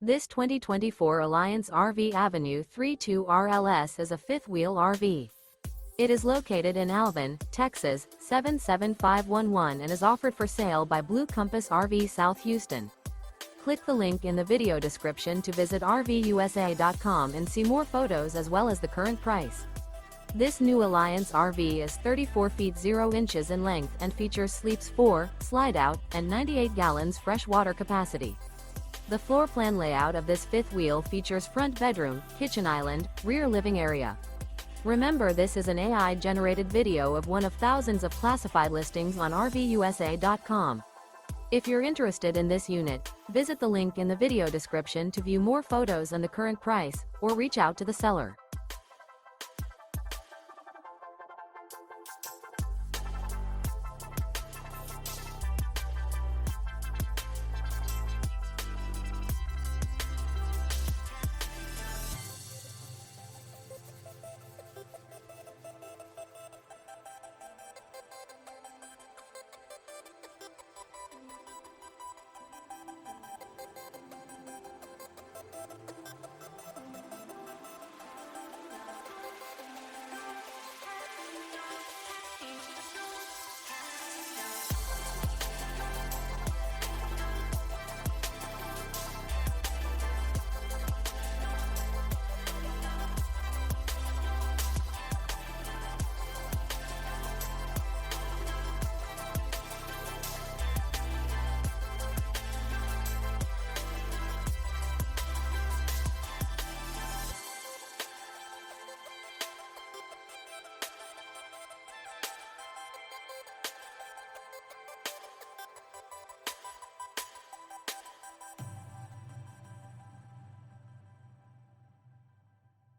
This 2024 Alliance RV Avenue 32 RLS is a fifth-wheel RV. It is located in Alvin, Texas, 77511 and is offered for sale by Blue Compass RV South Houston. Click the link in the video description to visit RVUSA.com and see more photos as well as the current price. This new Alliance RV is 34 feet 0 inches in length and features sleeps 4, Slideout, and 98 gallons fresh water capacity. The floor plan layout of this fifth wheel features front bedroom, kitchen island, rear living area. Remember, this is an AI-generated video of one of thousands of classified listings on RVUSA.com. If you're interested in this unit, visit the link in the video description to view more photos and the current price, or reach out to the seller.